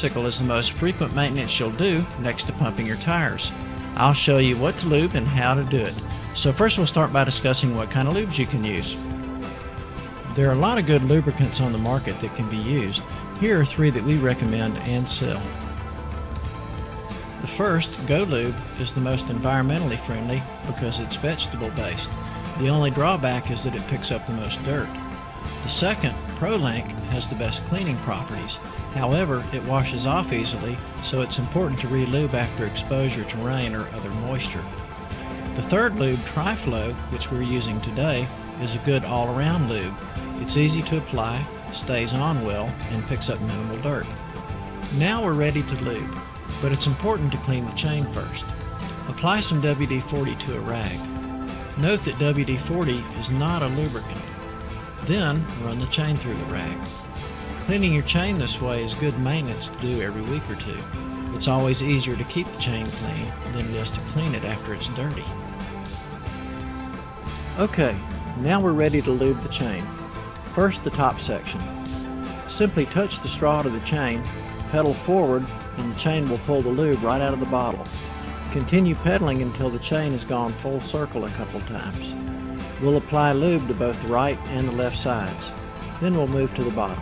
bicycle is the most frequent maintenance you'll do next to pumping your tires. I'll show you what to lube and how to do it. So first we'll start by discussing what kind of lubes you can use. There are a lot of good lubricants on the market that can be used. Here are 3 that we recommend and sell. The first, Go Lube, is the most environmentally friendly because it's vegetable based. The only drawback is that it picks up the most dirt. The second, ProLink, has the best cleaning properties. However, it washes off easily, so it's important to re-lube after exposure to rain or other moisture. The third lube, TriFlow, which we're using today, is a good all-around lube. It's easy to apply, stays on well, and picks up minimal dirt. Now we're ready to lube, but it's important to clean the chain first. Apply some WD-40 to a rag. Note that WD-40 is not a lubricant. Then run the chain through the rag. Cleaning your chain this way is good maintenance to do every week or 2. It's always easier to keep the chain clean than it is to clean it after it's dirty. Okay, now we're ready to lube the chain. First, the top section. Simply touch the straw to the chain, pedal forward, and the chain will pull the lube right out of the bottle. Continue pedaling until the chain has gone full circle a couple times. We'll apply lube to both the right and the left sides. Then we'll move to the bottom.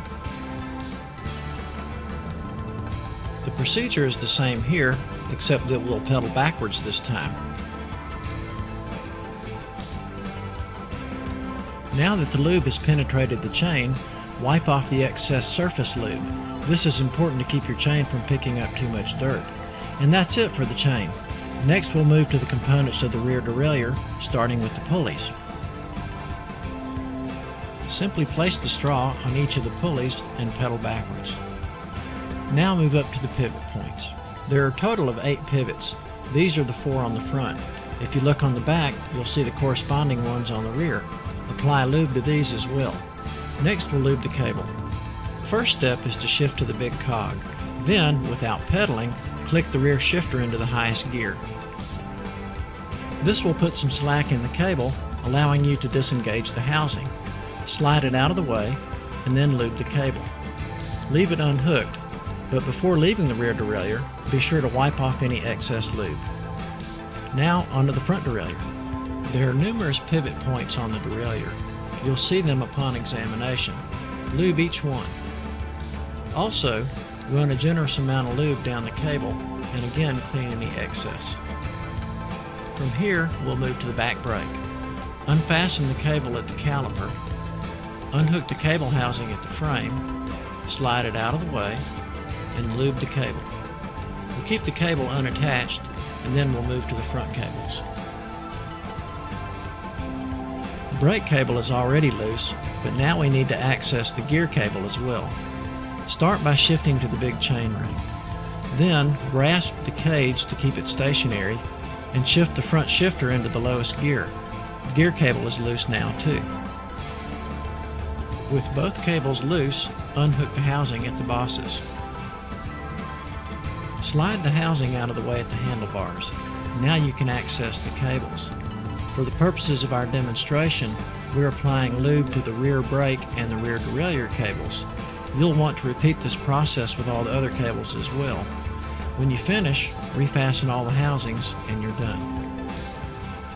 The procedure is the same here, except that we'll pedal backwards this time. Now that the lube has penetrated the chain, wipe off the excess surface lube. This is important to keep your chain from picking up too much dirt. And that's it for the chain. Next we'll move to the components of the rear derailleur, starting with the pulleys. Simply place the straw on each of the pulleys and pedal backwards. Now move up to the pivot points. There are a total of 8 pivots. These are the 4 on the front. If you look on the back, you'll see the corresponding ones on the rear. Apply lube to these as well. Next we'll lube the cable. First step is to shift to the big cog. Then, without pedaling, click the rear shifter into the highest gear. This will put some slack in the cable, allowing you to disengage the housing. Slide it out of the way, and then lube the cable. Leave it unhooked, but before leaving the rear derailleur, be sure to wipe off any excess lube. Now onto the front derailleur. There are numerous pivot points on the derailleur. You'll see them upon examination. Lube each one. Also, run a generous amount of lube down the cable, and again clean any excess. From here, we'll move to the back brake. Unfasten the cable at the caliper. Unhook the cable housing at the frame, slide it out of the way, and lube the cable. We'll keep the cable unattached, and then we'll move to the front cables. The brake cable is already loose, but now we need to access the gear cable as well. Start by shifting to the big chain ring. Then grasp the cage to keep it stationary, and shift the front shifter into the lowest gear. The gear cable is loose now too. With both cables loose, unhook the housing at the bosses. Slide the housing out of the way at the handlebars. Now you can access the cables. For the purposes of our demonstration, we're applying lube to the rear brake and the rear derailleur cables. You'll want to repeat this process with all the other cables as well. When you finish, refasten all the housings and you're done.